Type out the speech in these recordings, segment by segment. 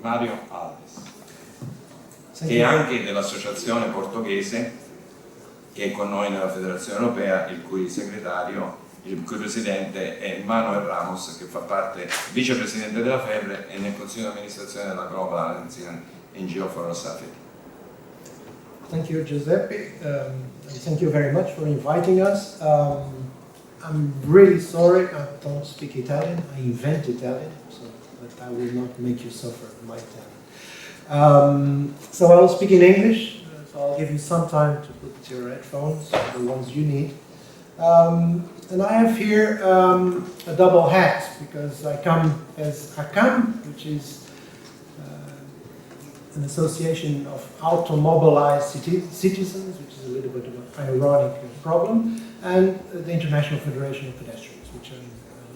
Mario Alves, e anche dell'associazione portoghese che è con noi nella Federazione Europea, il cui presidente è Manuel Ramos, che fa parte, vicepresidente della FEBRE e nel consiglio di amministrazione della Global Alliance NGO for Safety. Thank you, Giuseppe, and thank you very much for inviting us. I'm really sorry, I don't speak Italian. I invent Italian, but I will not make you suffer my Italian. So I will speak in English, so I'll give you some time to put your headphones, the ones you need. And I have here a double hat, because I come as ACAM, which is an association of automobilized citizens, which is a little bit of an ironic problem, and the International Federation of Pedestrians, which I'm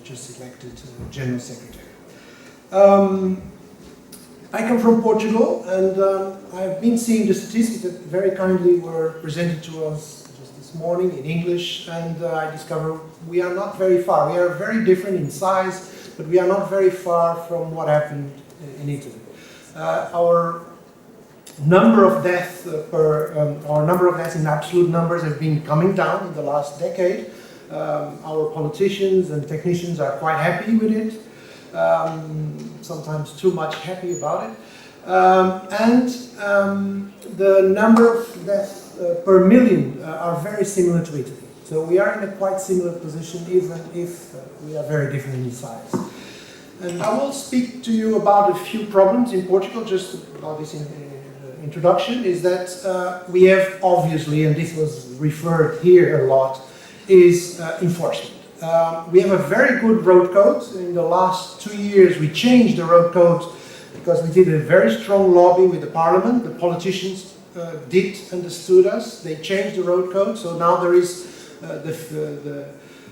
just elected General Secretary. I come from Portugal, and I've been seeing the statistics that very kindly were presented to us just this morning in English, and I discovered we are not very far. We are very different in size, but we are not very far from what happened in Italy. Our number of deaths in absolute numbers have been coming down in the last decade. Our politicians and technicians are quite happy with it, sometimes too much happy about it. The number of deaths per million are very similar to Italy. So we are in a quite similar position, even if we are very different in size. And I will speak to you about a few problems in Portugal, just about this introduction, is that we have obviously, and this was referred here a lot, is enforcement. We have a very good road code. In the last 2 years we changed the road code because we did a very strong lobby with the parliament. The politicians understood us. They changed the road code, so now there is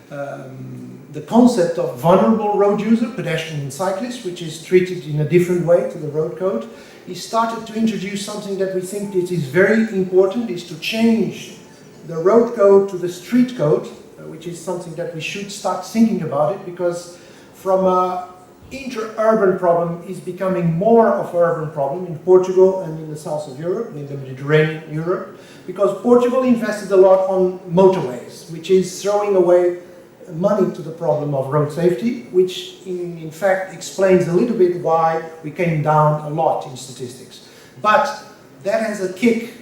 the concept of vulnerable road user, pedestrian and cyclist, which is treated in a different way to the road code. He started to introduce something that we think it is very important, is to change the road code to the street code, which is something that we should start thinking about it, because from an inter-urban problem is becoming more of an urban problem in Portugal and in the south of Europe, in the Mediterranean Europe, because Portugal invested a lot on motorways, which is throwing away money to the problem of road safety, which in fact explains a little bit why we came down a lot in statistics. But that has a kick,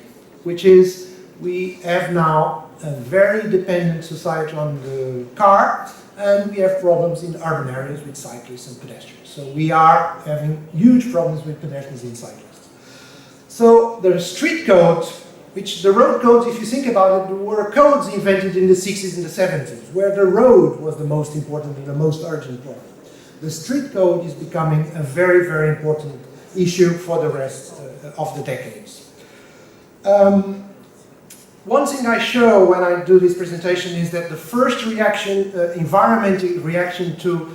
which is we have now a very dependent society on the car, and we have problems in urban areas with cyclists and pedestrians. So we are having huge problems with pedestrians and cyclists. So the street code, which the road codes, if you think about it, were codes invented in the 60s and the 70s, where the road was the most important and the most urgent problem. The street code is becoming a very, very important issue for the rest of the decades. One thing I show when I do this presentation is that the first reaction, environmental reaction to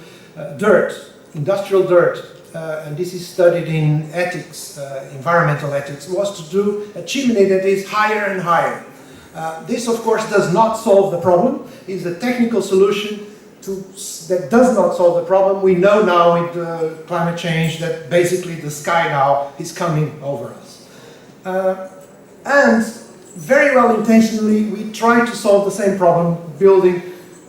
dirt, industrial dirt, and this is studied in ethics, environmental ethics, was to do a chimney that is higher and higher. This, of course, does not solve the problem. It's a technical solution that does not solve the problem. We know now with climate change that basically the sky now is coming over us. And very well intentionally, we try to solve the same problem, building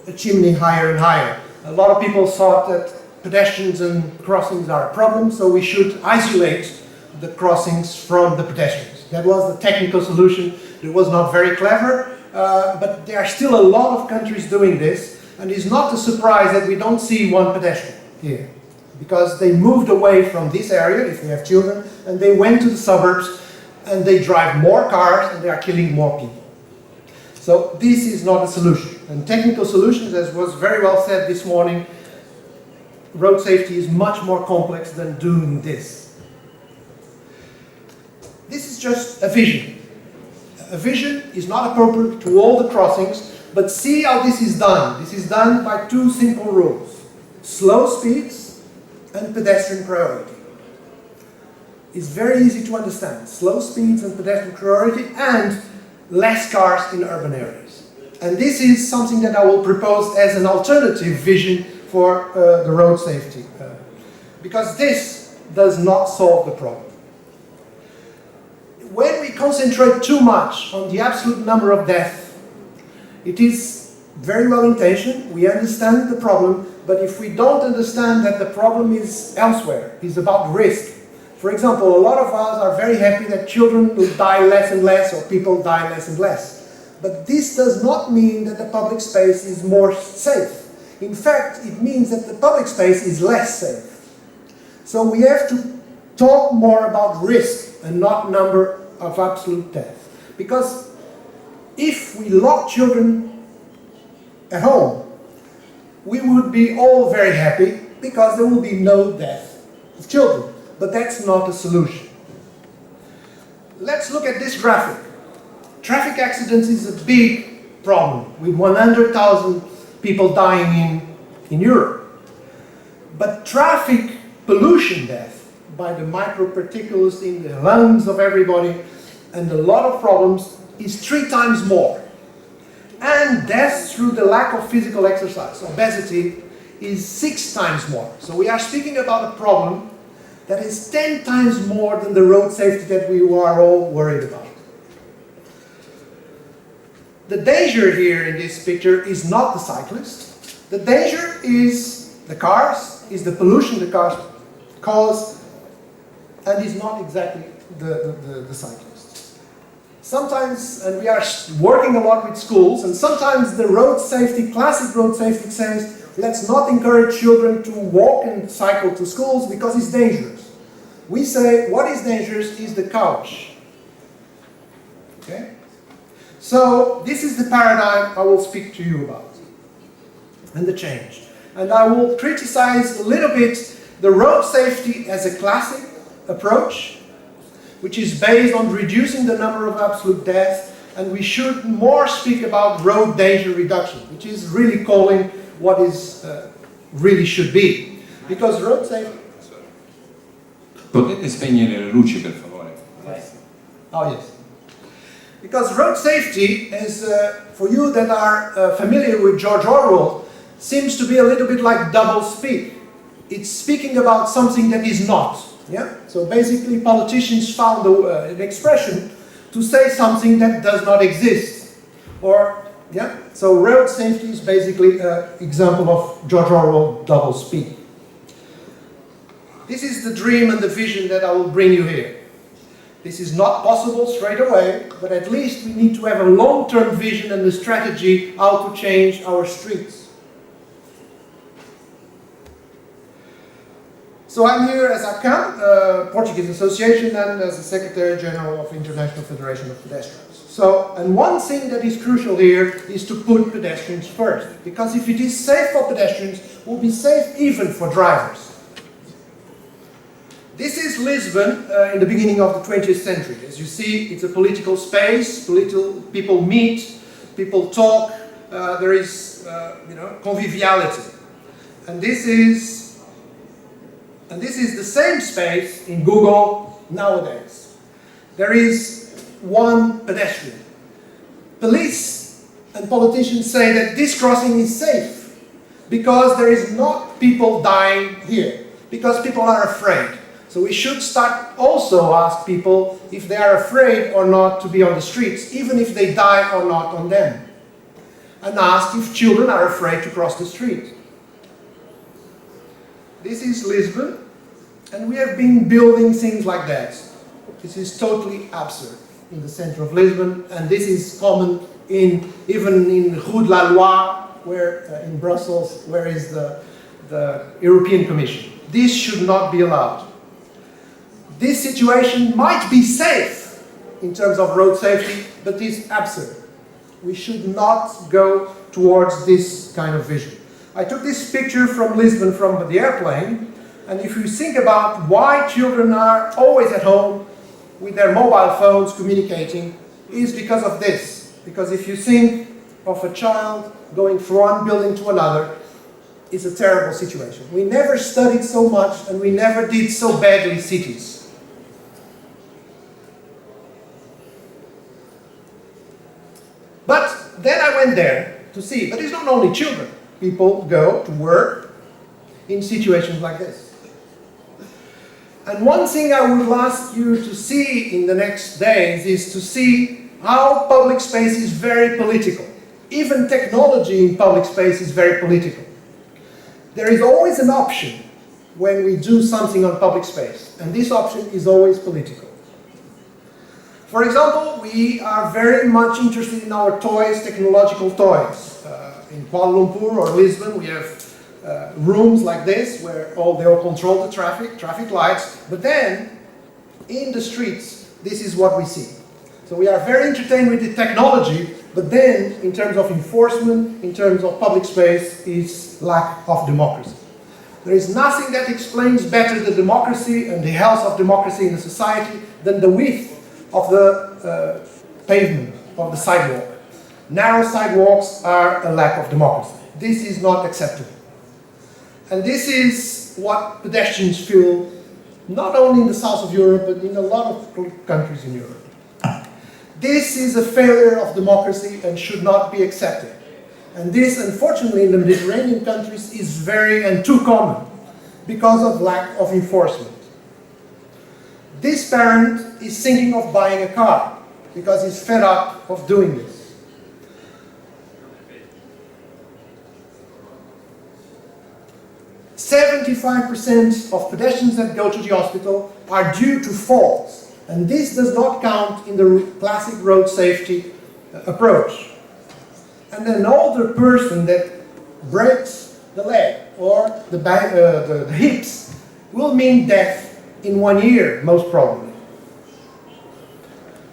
a chimney higher and higher. A lot of people thought that pedestrians and crossings are a problem, so we should isolate the crossings from the pedestrians. That was the technical solution. It was not very clever, but there are still a lot of countries doing this, and it's not a surprise that we don't see one pedestrian here, because they moved away from this area, if they have children, and they went to the suburbs, and they drive more cars, and they are killing more people. So this is not a solution. And technical solutions, as was very well said this morning, road safety is much more complex than doing this. This is just a vision. A vision is not appropriate to all the crossings, but see how this is done. This is done by two simple rules: slow speeds and pedestrian priority. It's very easy to understand. Slow speeds and pedestrian priority, and less cars in urban areas. And this is something that I will propose as an alternative vision for the road safety. Because this does not solve the problem. When we concentrate too much on the absolute number of deaths, it is very well intentioned, we understand the problem, but if we don't understand that the problem is elsewhere, is about risk. For example, a lot of us are very happy that children will die less and less, or people die less and less. But this does not mean that the public space is more safe. In fact, it means that the public space is less safe. So we have to talk more about risk and not number of absolute deaths. Because if we lock children at home, we would be all very happy because there will be no death of children. But that's not a solution. Let's look at this graphic. Traffic accidents is a big problem, with 100,000 people dying in Europe. But traffic pollution death by the microparticles in the lungs of everybody and a lot of problems is 3 times more. And death through the lack of physical exercise, obesity, is 6 times more. So we are speaking about a problem that is 10 times more than the road safety that we are all worried about. The danger here in this picture is not the cyclist. The danger is the cars, is the pollution the cars cause, and is not exactly the cyclists. Sometimes, and we are working a lot with schools, and sometimes the road safety, classic road safety says, let's not encourage children to walk and cycle to schools because it's dangerous. We say, what is dangerous is the couch. Okay? So, this is the paradigm I will speak to you about, and the change. And I will criticize a little bit the road safety as a classic approach, which is based on reducing the number of absolute deaths, and we should more speak about road danger reduction, which is really calling what is really should be. Because road safety... Potete spegnere le luci, per favore? Yes. Oh, yes. Because road safety is, for you that are familiar with George Orwell, seems to be a little bit like double speak. It's speaking about something that is not. Yeah? So basically politicians found an expression to say something that does not exist. Or, yeah? So road safety is basically an example of George Orwell double speak. This is the dream and the vision that I will bring you here. This is not possible straight away, but at least we need to have a long-term vision and a strategy how to change our streets. So I'm here as ACAM, Portuguese Association, and as the Secretary General of International Federation of Pedestrians. So, and one thing that is crucial here is to put pedestrians first. Because if it is safe for pedestrians, it will be safe even for drivers. This is Lisbon in the beginning of the 20th century. As you see, it's a political space, people meet, people talk, there is conviviality. And this is the same space in Google nowadays. There is one pedestrian. Police and politicians say that this crossing is safe because there is not people dying here, because people are afraid. So we should start also ask people if they are afraid or not to be on the streets, even if they die or not on them. And ask if children are afraid to cross the street. This is Lisbon, and we have been building things like that. This is totally absurd in the center of Lisbon, and this is common even in Rue de la Loi, where in Brussels, where is the European Commission. This should not be allowed. This situation might be safe in terms of road safety, but is absurd. We should not go towards this kind of vision. I took this picture from Lisbon from the airplane, and if you think about why children are always at home with their mobile phones communicating, is because of this. Because if you think of a child going from one building to another, it's a terrible situation. We never studied so much, and we never did so badly cities. But then I went there to see, but it's not only children. People go to work in situations like this. And one thing I would ask you to see in the next days is to see how public space is very political. Even technology in public space is very political. There is always an option when we do something on public space, and this option is always political. For example, we are very much interested in our toys, technological toys. In Kuala Lumpur or Lisbon, we have rooms like this where they all control the traffic lights, but then in the streets, this is what we see. So we are very entertained with the technology, but then in terms of enforcement, in terms of public space, is lack of democracy. There is nothing that explains better the democracy and the health of democracy in a society than the width of the pavement, of the sidewalk. Narrow sidewalks are a lack of democracy. This is not acceptable. And this is what pedestrians feel, not only in the south of Europe, but in a lot of countries in Europe. This is a failure of democracy and should not be accepted. And this, unfortunately, in the Mediterranean countries is very and too common because of lack of enforcement. This parent is thinking of buying a car because he's fed up of doing this. 75% of pedestrians that go to the hospital are due to falls, and this does not count in the classic road safety approach. And an older person that breaks the leg or the hips will mean death in 1 year, most probably.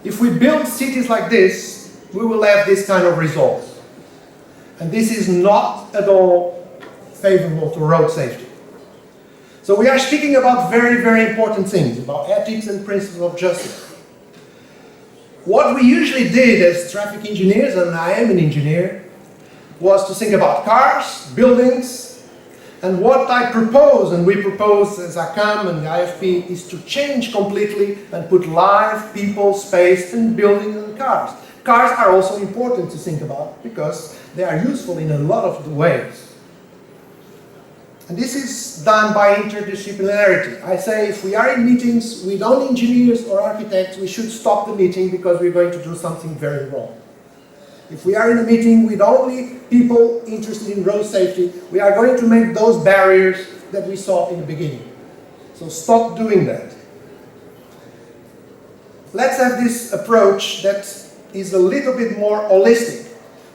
If we build cities like this, we will have this kind of results. And this is not at all favorable to road safety. So we are speaking about very, very important things, about ethics and principles of justice. What we usually did as traffic engineers, and I am an engineer, was to think about cars, buildings, and what I propose, and we propose as ACAM and the IFP, is to change completely and put live people, space, and buildings and cars. Cars are also important to think about because they are useful in a lot of the ways. And this is done by interdisciplinarity. I say if we are in meetings with only engineers or architects, we should stop the meeting because we're going to do something very wrong. If we are in a meeting with only people interested in road safety, we are going to make those barriers that we saw in the beginning. So stop doing that. Let's have this approach that is a little bit more holistic.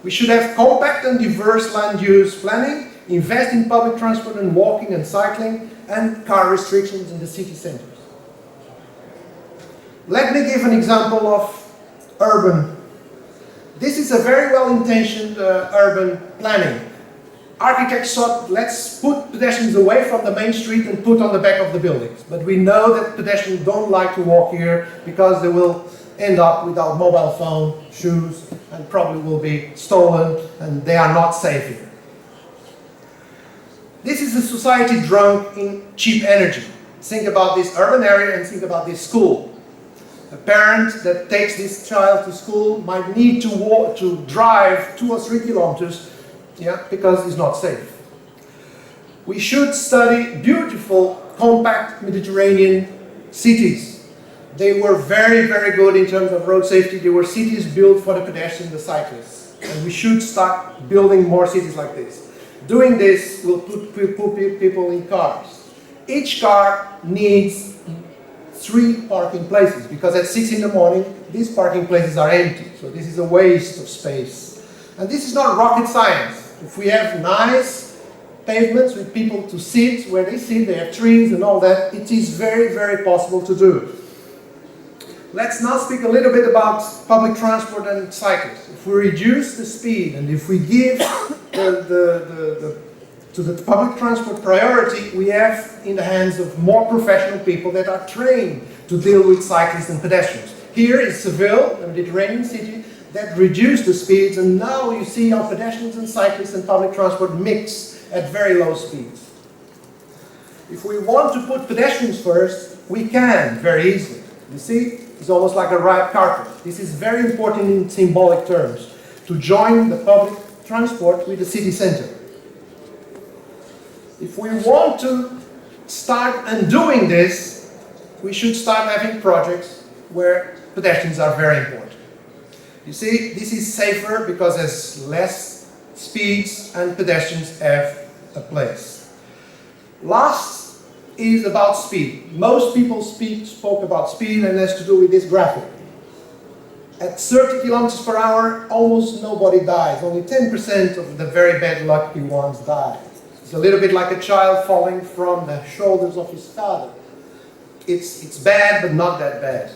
We should have compact and diverse land use planning, invest in public transport and walking and cycling, and car restrictions in the city centers. Let me give an example of urban. This is a very well-intentioned urban planning. Architects thought, let's put pedestrians away from the main street and put on the back of the buildings. But we know that pedestrians don't like to walk here because they will end up without mobile phone, shoes, and probably will be stolen, and they are not safe here. This is a society drunk in cheap energy. Think about this urban area and think about this school. A parent that takes this child to school might need to walk, to drive 2 or 3 kilometers, because it's not safe. We should study beautiful, compact Mediterranean cities. They were very, very good in terms of road safety. They were cities built for the pedestrians and the cyclists. And we should start building more cities like this. Doing this will put people in cars. Each car needs 3 parking places because at 6 in the morning these parking places are empty. So this is a waste of space. And this is not rocket science. If we have nice pavements with people to sit where they sit, they have trees and all that, it is very, very possible to do. Let's now speak a little bit about public transport and cyclists. If we reduce the speed and if we give to the public transport priority, we have in the hands of more professional people that are trained to deal with cyclists and pedestrians. Here is Seville, a Mediterranean city, that reduced the speeds, and now you see how pedestrians and cyclists and public transport mix at very low speeds. If we want to put pedestrians first, we can very easily. You see, it's almost like a red carpet. This is very important in symbolic terms, to join the public transport with the city center. If we want to start undoing this, we should start having projects where pedestrians are very important. You see, this is safer because there's less speeds and pedestrians have a place. Last is about speed. Most people spoke about speed, and it has to do with this graphic. At 30 kilometers per hour, almost nobody dies. Only 10% of the very bad lucky ones die. It's a little bit like a child falling from the shoulders of his father. It's bad, but not that bad.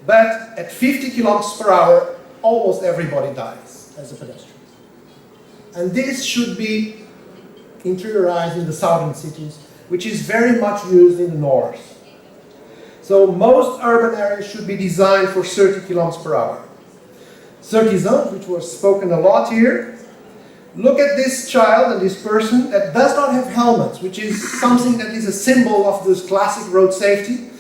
But at 50 kilometers per hour, almost everybody dies as a pedestrian. And this should be interiorized in the southern cities, which is very much used in the north. So most urban areas should be designed for 30 kilometers per hour. 30 zones, which was spoken a lot here. Look at this child and this person that does not have helmets, which is something that is a symbol of this classic road safety.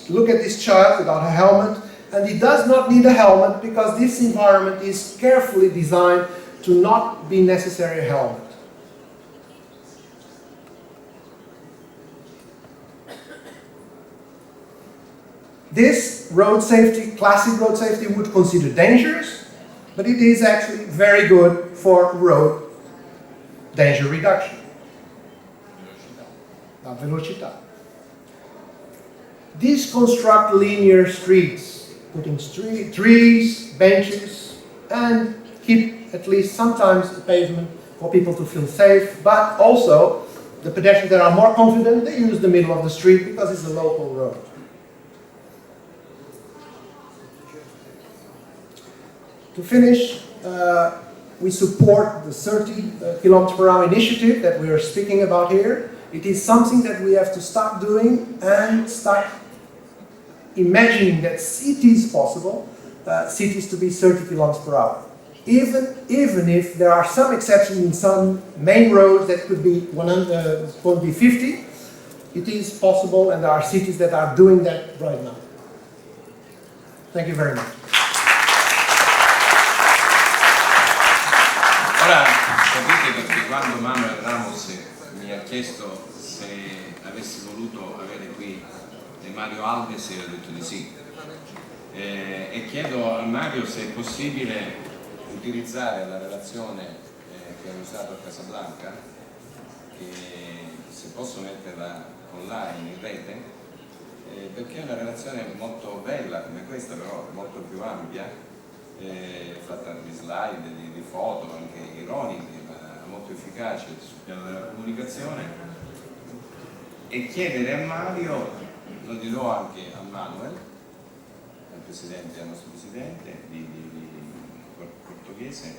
Look at this child without a helmet, and he does not need a helmet because this environment is carefully designed to not be necessary a helmet. This road safety, classic road safety, would consider dangerous, but it is actually very good for road danger reduction. La velocità. These construct linear streets, putting trees, benches, and keep at least sometimes the pavement for people to feel safe, but also the pedestrians that are more confident, they use the middle of the street because it's a local road. To finish, we support the 30 kilometers per hour initiative that we are speaking about here. It is something that we have to start doing and start imagining that it is possible, cities to be 30 kilometers per hour. Even if there are some exceptions in some main roads that could be 50, it is possible, and there are cities that are doing that right now. Thank you very much. Ora capite perché quando Manuel Ramos mi ha chiesto se avessi voluto avere qui Mario Alves, io ho detto di sì, e chiedo a Mario se è possibile utilizzare la relazione che ho usato a Casablanca, che se posso metterla online in rete, perché è una relazione molto bella come questa, però molto più ampia, fatta di slide, di foto, anche ironiche, ma molto efficace sul piano della comunicazione, e chiedere a Mario, lo dirò anche a Manuel, al nostro presidente portoghese,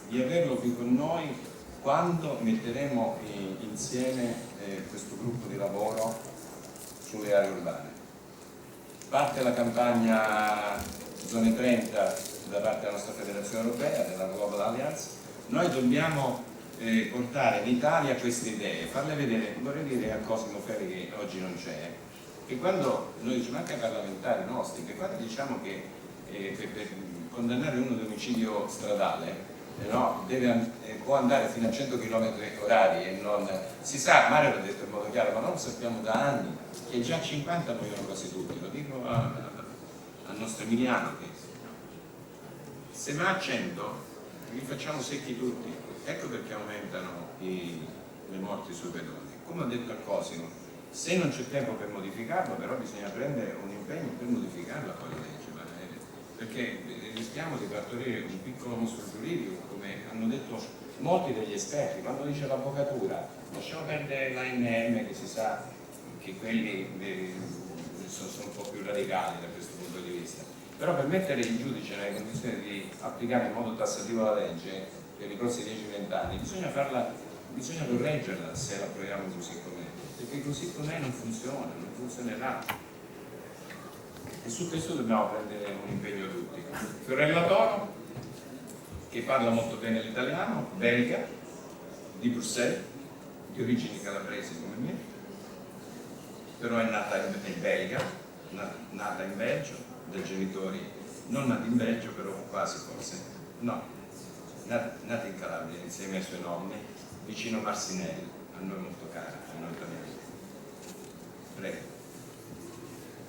di averlo qui con noi quando metteremo insieme questo gruppo di lavoro sulle aree urbane. Parte la campagna Zone 30 da parte della nostra federazione europea, della Global Alliance. Noi dobbiamo portare in Italia queste idee, farle vedere. Vorrei dire a Cosimo Ferri, che oggi non c'è, che quando noi diciamo, anche ai parlamentari nostri, che quando diciamo che per condannare uno di omicidio stradale può andare fino a 100 km orari e non si sa, Mario l'ha detto in modo chiaro, ma non lo sappiamo da anni, che già a 50 muoiono quasi tutti. Lo dico al nostro Emiliano, che se va a 100 li facciamo secchi tutti. Ecco perché aumentano le morti sui pedoni. Come ho detto a Cosimo, se non c'è tempo per modificarlo, però bisogna prendere un impegno per modificarla poi la legge, perché rischiamo di partorire un piccolo mostro giuridico, come hanno detto molti degli esperti. Quando dice l'avvocatura, lasciamo perdere l'ANM, che si sa che quelli sono un po' più radicali da questo punto di vista, però per mettere il giudice nelle condizioni di applicare in modo tassativo la legge per i prossimi 10-20 anni, bisogna correggerla se la approviamo così com'è, perché così com'è non funziona, non funzionerà, e su questo dobbiamo prendere un impegno tutti. Fiorella Toro, che parla molto bene l'italiano, belga, di Bruxelles, di origini calabresi come me, però è nata in Belga, nata in Belgio, dai genitori non nati in Belgio, però quasi forse, no, nata in Calabria insieme ai suoi nonni, vicino Marsinelli, a noi molto cara, a noi italiani. Prego.